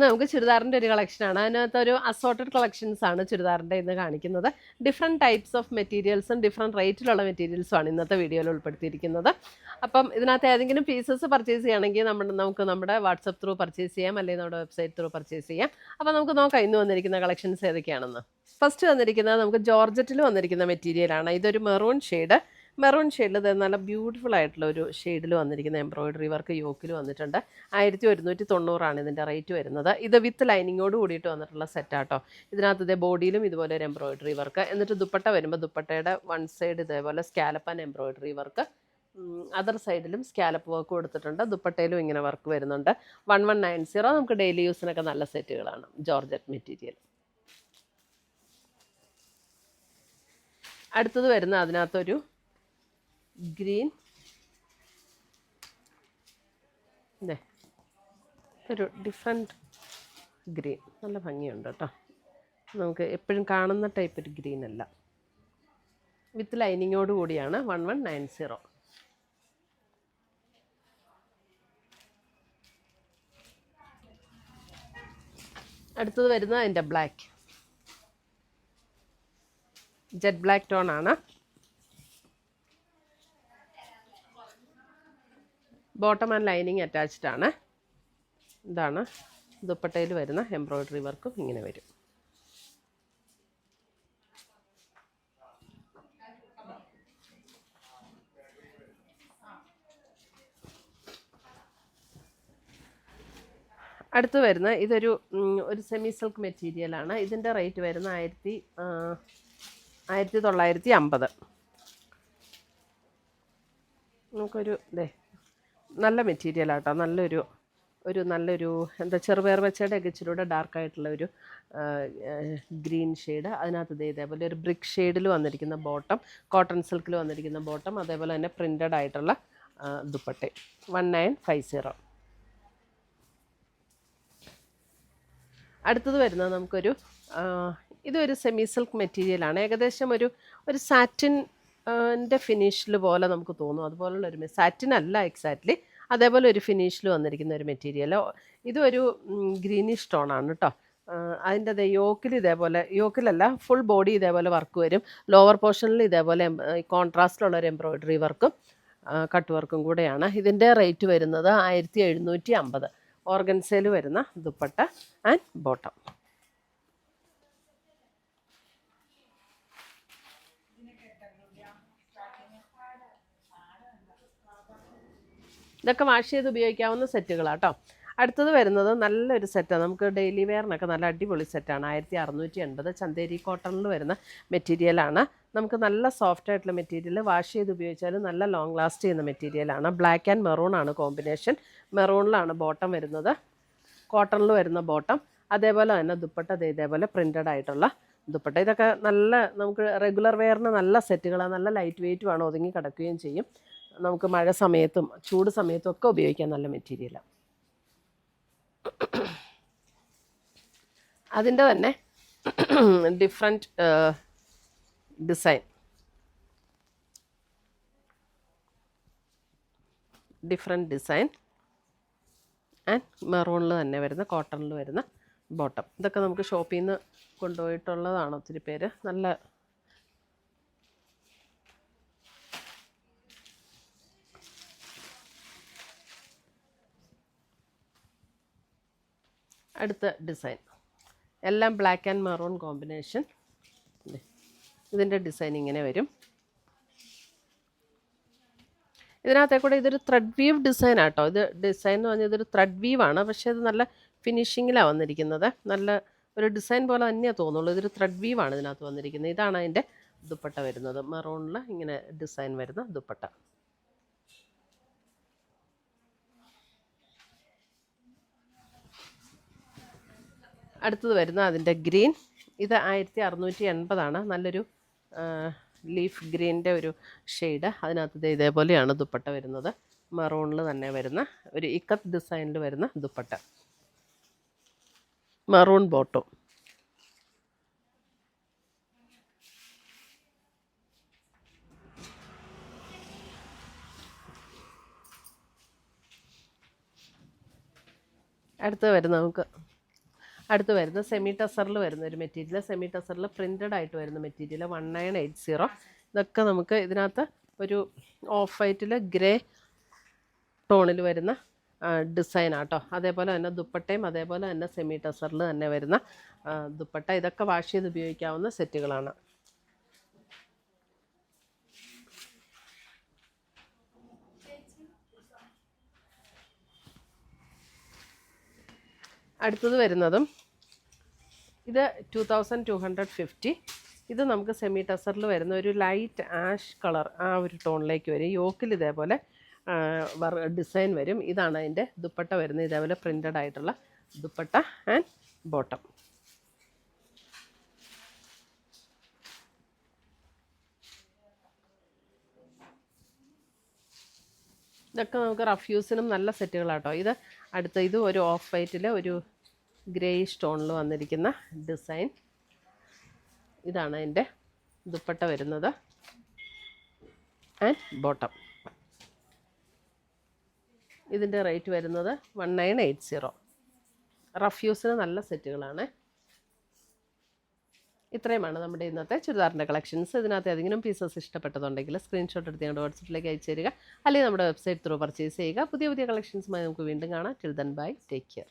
നമുക്ക് ചുരിദാറിൻ്റെ ഒരു കളക്ഷനാണ്. അതിനകത്ത് ഒരു അസോർട്ടഡ് കളക്ഷൻസ് ആണ് ചുരിദാറിൻ്റെ ഇന്ന് കാണിക്കുന്നത്. ഡിഫറെൻറ്റ് ടൈപ്സ് ഓഫ് മെറ്റീരിയൽസും ഡിഫറെൻറ്റ് റേറ്റിലുള്ള മെറ്റീരിയൽസും ആണ് ഇന്നത്തെ വീഡിയോയിൽ ഉൾപ്പെടുത്തിയിരിക്കുന്നത്. അപ്പം ഇതിനകത്ത് ഏതെങ്കിലും പീസസ് പർച്ചേസ് ചെയ്യണമെങ്കിൽ നമുക്ക് നമ്മുടെ വാട്സപ്പ് ത്രൂ പർച്ചേസ് ചെയ്യാം, അല്ലെങ്കിൽ നമ്മുടെ വെബ്സൈറ്റ് ത്രൂ പർച്ചേസ് ചെയ്യാം. അപ്പോൾ നമുക്ക് നോക്കാം ഇന്ന് വന്നിരിക്കുന്ന കളക്ഷൻസ് ഏതൊക്കെയാണെന്ന്. ഫസ്റ്റ് വന്നിരിക്കുന്നത് നമുക്ക് ജോർജറ്റിൽ വന്നിരിക്കുന്ന മെറ്റീരിയലാണ്. ഇതൊരു മെറൂൺ ഷെയ്ഡ് നല്ല ബ്യൂട്ടിഫുൾ ആയിട്ടുള്ള ഒരു ഷെയ്ഡിൽ വന്നിരിക്കുന്ന എംബ്രോയിഡറി വർക്ക് യോക്കിൽ വന്നിട്ടുണ്ട്. 1190 ഇതിൻ്റെ റേറ്റ് വരുന്നത്. ഇത് വിത്ത് ലൈനിങ്ങോട് കൂടിയിട്ട് വന്നിട്ടുള്ള സെറ്റാട്ടോ. ഇതിനകത്ത് ഇതേ ബോഡിയിലും ഇതുപോലെ ഒരു എംബ്രോയിഡറി വർക്ക്, എന്നിട്ട് ദുപ്പട്ട വരുമ്പോൾ ദുപ്പട്ടയുടെ വൺ സൈഡ് ഇതേപോലെ scallop and embroidery work, other സൈഡിലും സ്കാലപ്പ് വർക്ക് കൊടുത്തിട്ടുണ്ട്. ദുപ്പട്ടയിലും ഇങ്ങനെ വർക്ക് വരുന്നുണ്ട്. 1190. നമുക്ക് ഡെയിലി യൂസിനൊക്കെ നല്ല സെറ്റുകളാണ് ജോർജറ്റ് മെറ്റീരിയൽ. അടുത്തത് വരുന്ന അതിനകത്തൊരു ഗ്രീൻ, ഒരു ഡിഫറെൻറ്റ് ഗ്രീൻ, നല്ല ഭംഗിയുണ്ട് കേട്ടോ. നമുക്ക് എപ്പോഴും കാണുന്ന ടൈപ്പ് ഒരു ഗ്രീൻ അല്ല, വിത്ത് ലൈനിങ്ങോട് കൂടിയാണ്. 1190. അടുത്തത് വരുന്നത് അതിൻ്റെ ബ്ലാക്ക്, ജെറ്റ് ബ്ലാക്ക് ടോൺ ആണ്. ബോട്ടം ആൻഡ് ലൈനിങ് അറ്റാച്ച്ഡ് ആണ്. ഇതാണ് ദുപ്പട്ടയിൽ വരുന്ന എംബ്രോയിഡറി വർക്കും ഇങ്ങനെ വരും. അടുത്ത് വരുന്ന ഇതൊരു സെമി സിൽക്ക് മെറ്റീരിയലാണ്. ഇതിൻ്റെ റേറ്റ് വരുന്ന 1950. നമുക്കൊരു നല്ല മെറ്റീരിയലാട്ടോ. നല്ലൊരു എന്താ ചെറുപയർ വെച്ചയുടെയൊക്കെ ഇച്ചിരൂടെ ഡാർക്കായിട്ടുള്ള ഒരു ഗ്രീൻ ഷെയ്ഡ്. അതിനകത്ത് ഇതേപോലെ ഒരു ബ്രിക്ക് ഷെയ്ഡിൽ വന്നിരിക്കുന്ന ബോട്ടം, കോട്ടൺ സിൽക്കിൽ വന്നിരിക്കുന്ന ബോട്ടം, അതേപോലെ തന്നെ പ്രിൻ്റഡ് ആയിട്ടുള്ള ദുപ്പട്ട. 1950. അടുത്തത് വരുന്നത് നമുക്കൊരു ഇതൊരു സെമി സിൽക്ക് മെറ്റീരിയലാണ്. ഏകദേശം ഒരു സാറ്റിൻ്റെ ഫിനിഷിൽ പോലെ നമുക്ക് തോന്നും. അതുപോലുള്ളൊരു സാറ്റിൻ അല്ല എക്സാക്ട്ലി, അതേപോലെ ഒരു ഫിനിഷിൽ വന്നിരിക്കുന്ന ഒരു മെറ്റീരിയൽ. ഇതൊരു ഗ്രീനിഷ് ടോണാണ് കേട്ടോ. അതിൻ്റെ യോക്കിലല്ല, ഫുൾ ബോഡി ഇതേപോലെ വർക്ക് വരും. ലോവർ പോർഷനിൽ ഇതേപോലെ കോൺട്രാസ്റ്റിലുള്ളൊരു എംബ്രോയിഡറി വർക്കും കട്ട് വർക്കും കൂടെയാണ്. ഇതിൻ്റെ റേറ്റ് വരുന്നത് 1750. ഓർഗൻസയിൽ വരുന്ന ദുപ്പട്ട ആൻഡ് ബോട്ടം. ഇതൊക്കെ വാഷ് ചെയ്ത് ഉപയോഗിക്കാവുന്ന സെറ്റുകളാട്ടോ. അടുത്തത് വരുന്നത് നല്ലൊരു സെറ്റാണ്. നമുക്ക് ഡെയിലി വെയറിനൊക്കെ നല്ല അടിപൊളി സെറ്റാണ്. 1680. ചന്തേരി കോട്ടണിൽ വരുന്ന മെറ്റീരിയലാണ്. നമുക്ക് നല്ല സോഫ്റ്റ് ആയിട്ടുള്ള മെറ്റീരിയൽ, വാഷ് ചെയ്ത് ഉപയോഗിച്ചാലും നല്ല ലോങ് ലാസ്റ്റ് ചെയ്യുന്ന മെറ്റീരിയലാണ്. ബ്ലാക്ക് ആൻഡ് മെറൂൺ ആണ് കോമ്പിനേഷൻ. മെറൂണിലാണ് ബോട്ടം വരുന്നത്, കോട്ടണിൽ വരുന്ന ബോട്ടം. അതേപോലെ തന്നെ ദുപ്പട്ട ഇതേപോലെ പ്രിൻ്റഡ് ആയിട്ടുള്ള ദുപ്പട്ട. ഇതൊക്കെ നമുക്ക് റെഗുലർ വെയറിന് നല്ല സെറ്റുകളാണ്. നല്ല ലൈറ്റ് വെയ്റ്റുമാണ്, ഒതുങ്ങി കിടക്കുകയും ചെയ്യും. നമുക്ക് മഴ സമയത്തും ചൂട് സമയത്തും ഒക്കെ ഉപയോഗിക്കാൻ നല്ല മെറ്റീരിയലാണ്. അതിൻ്റെ തന്നെ ഡിഫറെൻറ്റ് ഡിസൈൻ ആൻഡ് മെറൂണിൽ തന്നെ വരുന്ന, കോട്ടണിൽ വരുന്ന ബോട്ടം. ഇതൊക്കെ നമുക്ക് ഷോപ്പിൽ നിന്ന് കൊണ്ടുപോയിട്ടുള്ളതാണ് ഒത്തിരി പേര്. നല്ല അടുത്ത ഡിസൈൻ എല്ലാം ബ്ലാക്ക് ആൻഡ് മെറൂൺ കോമ്പിനേഷൻ. ഇതിൻ്റെ ഡിസൈൻ ഇങ്ങനെ വരും. ഇതിനകത്തെ കൂടെ ഇതൊരു ത്രെഡ് വീവ് ഡിസൈൻ ആട്ടോ. ഇത് ഡിസൈൻ എന്ന് പറഞ്ഞാൽ ഇതൊരു ത്രെഡ് വീവാണ്, പക്ഷേ ഇത് നല്ല ഫിനിഷിങ്ങിലാണ് വന്നിരിക്കുന്നത്. നല്ല ഒരു ഡിസൈൻ പോലെ തന്നെയാണ് തോന്നുള്ളൂ. ഇതൊരു ത്രെഡ് വീവാണ് ഇതിനകത്ത് വന്നിരിക്കുന്നത്. ഇതാണ് അതിൻ്റെ ദുപ്പട്ട വരുന്നത്. മെറൂണിൽ ഇങ്ങനെ ഡിസൈൻ വരുന്ന ദുപ്പട്ട. അടുത്തത് വരുന്ന അതിൻ്റെ ഗ്രീൻ. ഇത് 1680. നല്ലൊരു ലീഫ് ഗ്രീൻ്റെ ഒരു ഷെയ്ഡ്. അതിനകത്ത് ഇതേപോലെയാണ് ദുപ്പട്ട വരുന്നത്. മെറൂണിൽ തന്നെ വരുന്ന ഒരു ഇക്കത്ത് ഡിസൈനിൽ വരുന്ന ദുപ്പട്ട, മെറൂൺ ബോട്ടം. അടുത്ത് വരുന്ന നമുക്ക് അടുത്ത് വരുന്ന സെമി ടസറിൽ വരുന്ന ഒരു മെറ്റീരിയൽ, സെമി ടസറിൽ പ്രിൻറ്റഡ് ആയിട്ട് വരുന്ന മെറ്റീരിയൽ 1980. ഇതൊക്കെ നമുക്ക് ഇതിനകത്ത് ഒരു ഓഫ് വൈറ്റിൽ ഗ്രേ ടോണിൽ വരുന്ന ഡിസൈനാട്ടോ. അതേപോലെ തന്നെ ദുപ്പട്ടയും അതേപോലെ തന്നെ സെമി ടസറിൽ തന്നെ വരുന്ന ദുപ്പട്ട. ഇതൊക്കെ വാഷ് ചെയ്ത് ഉപയോഗിക്കാവുന്ന സെറ്റുകളാണ്. അടുത്തത് വരുന്നതും ഇത് 2250. ഇത് നമുക്ക് സെമി ടസറിൽ വരുന്ന ഒരു ലൈറ്റ് ആഷ് കളർ, ആ ഒരു ടോണിലേക്ക് വരും. യോക്കിൽ ഇതേപോലെ ഡിസൈൻ വരും. ഇതാണ് അതിൻ്റെ ദുപ്പട്ട വരുന്നത്. ഇതേപോലെ പ്രിൻറ്റഡ് ആയിട്ടുള്ള ദുപ്പട്ട ആൻഡ് ബോട്ടം. ഇതൊക്കെ നമുക്ക് റഫ് യൂസിനും നല്ല സെറ്റുകളാട്ടോ. ഇത് ഒരു ഓഫ് വൈറ്റിൽ ഒരു ഗ്രേ സ്റ്റോണിൽ വന്നിരിക്കുന്ന ഡിസൈൻ. ഇതാണ് അതിൻ്റെ ദുപ്പട്ട വരുന്നത് ആൻഡ് ബോട്ടം. ഇതിൻ്റെ റേറ്റ് വരുന്നത് 1980. റഫ് യൂസിന് നല്ല സെറ്റുകളാണ്. ഇത്രയുമാണ് നമ്മുടെ ഇന്നത്തെ ചുരിദാറിൻ്റെ കളക്ഷൻസ്. ഇതിനകത്ത് ഏതെങ്കിലും പീസസ് ഇഷ്ടപ്പെട്ടതുണ്ടെങ്കിൽ സ്ക്രീൻഷോട്ട് എടുത്ത് ഞങ്ങളുടെ വാട്സപ്പിലേക്ക് അയച്ചു തരിക, അല്ലെങ്കിൽ നമ്മുടെ വെബ്സൈറ്റ് ത്രൂ പർച്ചേസ് ചെയ്യുക. പുതിയ പുതിയ കളക്ഷൻസുമായി നമുക്ക് വീണ്ടും കാണാം. Till then bye, take care.